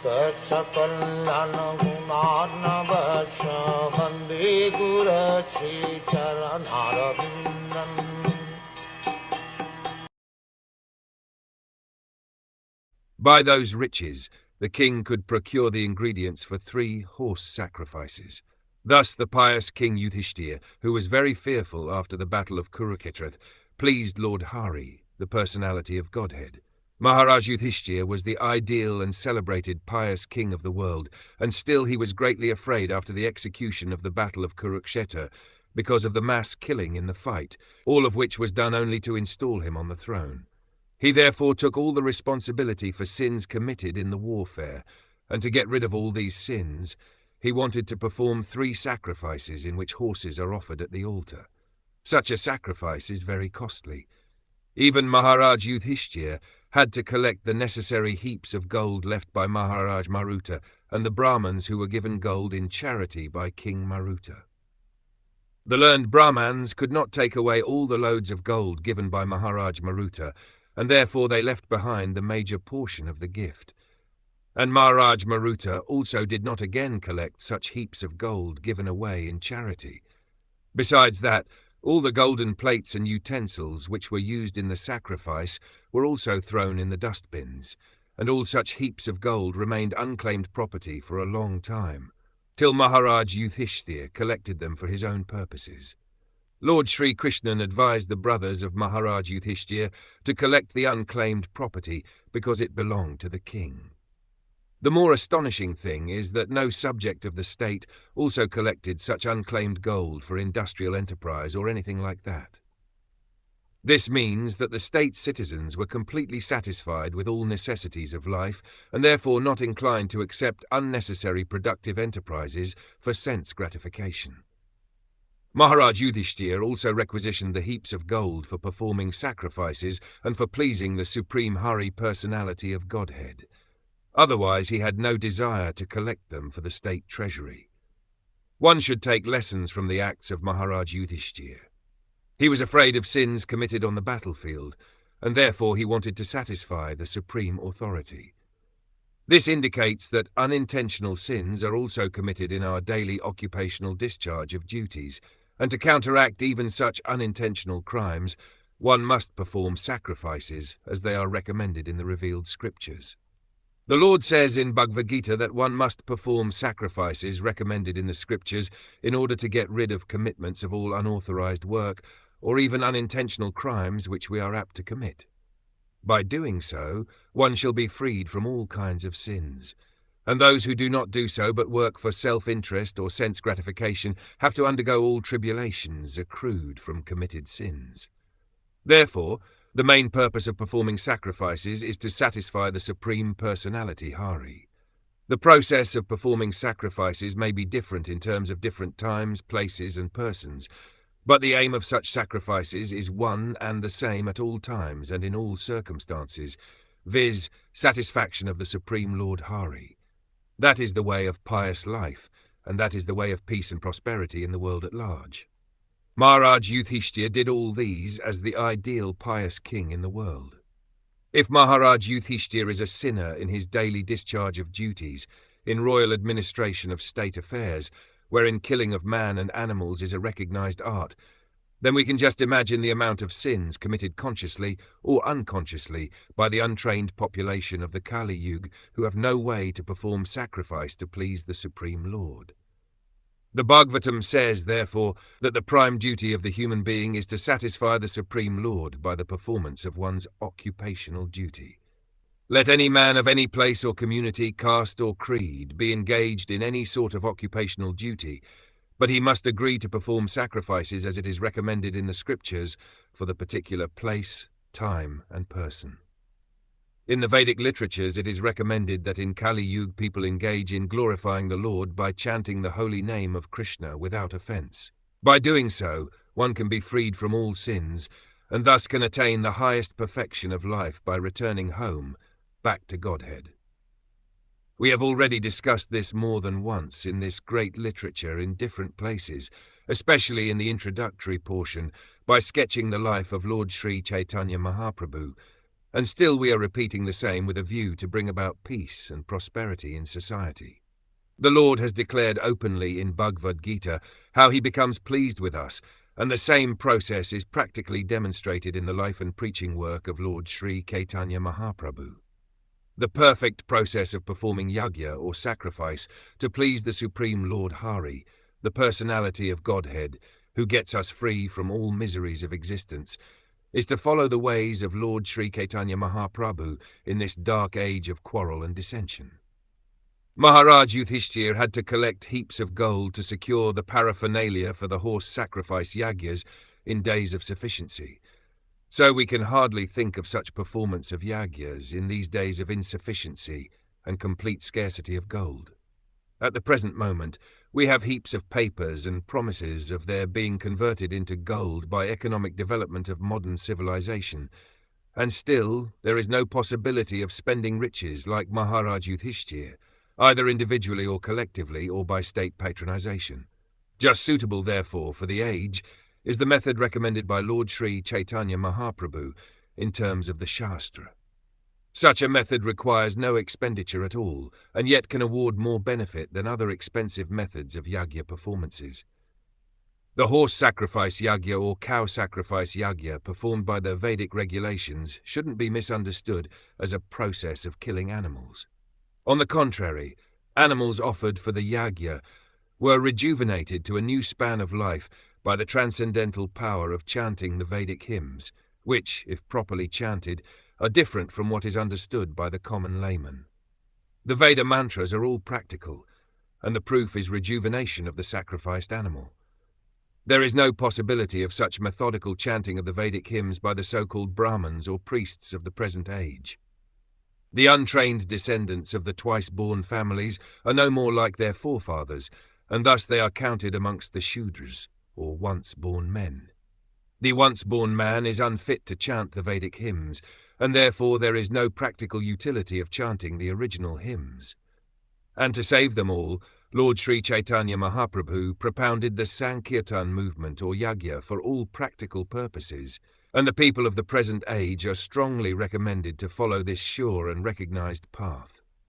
Sakal Gunarnavasha Vande Guru Sri Charanaravindan. By those riches, the king could procure the ingredients for 3 horse sacrifices. Thus the pious King Yudhiṣṭhir, who was very fearful after the battle of Kurukshetra, pleased Lord Hari, the personality of Godhead. Maharaj Yudhiṣṭhir was the ideal and celebrated pious king of the world, and still he was greatly afraid after the execution of the battle of Kurukshetra because of the mass killing in the fight, all of which was done only to install him on the throne. He therefore took all the responsibility for sins committed in the warfare, and to get rid of all these sins, he wanted to perform 3 sacrifices in which horses are offered at the altar. Such a sacrifice is very costly. Even Maharaj Yudhiṣṭhir had to collect the necessary heaps of gold left by Maharaj Maruta and the Brahmins who were given gold in charity by King Maruta. The learned Brahmans could not take away all the loads of gold given by Maharaj Maruta, and therefore they left behind the major portion of the gift. And Maharaj Maruta also did not again collect such heaps of gold given away in charity. Besides that, all the golden plates and utensils which were used in the sacrifice were also thrown in the dustbins, and all such heaps of gold remained unclaimed property for a long time, till Maharaj Yudhiṣṭhir collected them for his own purposes. Lord Sri Krishna advised the brothers of Maharaj Yudhiṣṭhir to collect the unclaimed property because it belonged to the king. The more astonishing thing is that no subject of the state also collected such unclaimed gold for industrial enterprise or anything like that. This means that the state citizens were completely satisfied with all necessities of life and therefore not inclined to accept unnecessary productive enterprises for sense gratification. Maharaj Yudhiṣṭhir also requisitioned the heaps of gold for performing sacrifices and for pleasing the Supreme Hari personality of Godhead. Otherwise he had no desire to collect them for the state treasury. One should take lessons from the acts of Maharaj Yudhiṣṭhir. He was afraid of sins committed on the battlefield, and therefore he wanted to satisfy the Supreme Authority. This indicates that unintentional sins are also committed in our daily occupational discharge of duties, and to counteract even such unintentional crimes, one must perform sacrifices as they are recommended in the revealed scriptures. The Lord says in Bhagavad Gita that one must perform sacrifices recommended in the scriptures in order to get rid of commitments of all unauthorized work or even unintentional crimes which we are apt to commit. By doing so, one shall be freed from all kinds of sins, and those who do not do so but work for self-interest or sense gratification have to undergo all tribulations accrued from committed sins. Therefore, the main purpose of performing sacrifices is to satisfy the Supreme Personality Hari. The process of performing sacrifices may be different in terms of different times, places, and persons, but the aim of such sacrifices is one and the same at all times and in all circumstances, viz., satisfaction of the Supreme Lord Hari. That is the way of pious life, and that is the way of peace and prosperity in the world at large. Maharaj Yudhiṣṭhir did all these as the ideal pious king in the world. If Maharaj Yudhiṣṭhir is a sinner in his daily discharge of duties, in royal administration of state affairs, wherein killing of man and animals is a recognized art, then we can just imagine the amount of sins committed consciously or unconsciously by the untrained population of the Kali Yuga who have no way to perform sacrifice to please the Supreme Lord. The Bhagavatam says, therefore, that the prime duty of the human being is to satisfy the Supreme Lord by the performance of one's occupational duty. Let any man of any place or community, caste or creed be engaged in any sort of occupational duty, but he must agree to perform sacrifices as it is recommended in the scriptures for the particular place, time, and person. In the Vedic literatures it is recommended that in Kali Yuga people engage in glorifying the Lord by chanting the holy name of Krishna without offense. By doing so, one can be freed from all sins, and thus can attain the highest perfection of life by returning home, back to Godhead. We have already discussed this more than once in this great literature in different places, especially in the introductory portion, by sketching the life of Lord Sri Chaitanya Mahaprabhu, And still we are repeating the same with a view to bring about peace and prosperity in society. The Lord has declared openly in Bhagavad Gita how he becomes pleased with us, and the same process is practically demonstrated in the life and preaching work of Lord Sri Caitanya Mahaprabhu. The perfect process of performing yajna or sacrifice to please the Supreme Lord Hari, the personality of Godhead, who gets us free from all miseries of existence, is to follow the ways of Lord Sri Caitanya Mahaprabhu in this dark age of quarrel and dissension. Maharaj Yudhiṣṭhir had to collect heaps of gold to secure the paraphernalia for the horse sacrifice yajnas in days of sufficiency. So we can hardly think of such performance of yajnas in these days of insufficiency and complete scarcity of gold. At the present moment, we have heaps of papers and promises of their being converted into gold by economic development of modern civilization, and still there is no possibility of spending riches like Maharaj Yudhiṣṭhir, either individually or collectively or by state patronization. Just suitable, therefore, for the age is the method recommended by Lord Sri Chaitanya Mahaprabhu in terms of the Shastra. Such a method requires no expenditure at all, and yet can award more benefit than other expensive methods of yajna performances. The horse sacrifice yajna or cow sacrifice yajna performed by the Vedic regulations shouldn't be misunderstood as a process of killing animals. On the contrary, animals offered for the yajna were rejuvenated to a new span of life by the transcendental power of chanting the Vedic hymns, which, if properly chanted, are different from what is understood by the common layman. The Veda mantras are all practical, and the proof is rejuvenation of the sacrificed animal. There is no possibility of such methodical chanting of the Vedic hymns by the so-called Brahmins or priests of the present age. The untrained descendants of the twice-born families are no more like their forefathers, and thus they are counted amongst the Shudras, or once-born men. The once-born man is unfit to chant the Vedic hymns, and therefore there is no practical utility of chanting the original hymns. And to save them all, Lord Sri Chaitanya Mahaprabhu propounded the Sankirtan movement or yajna for all practical purposes, and the people of the present age are strongly recommended to follow this sure and recognized path.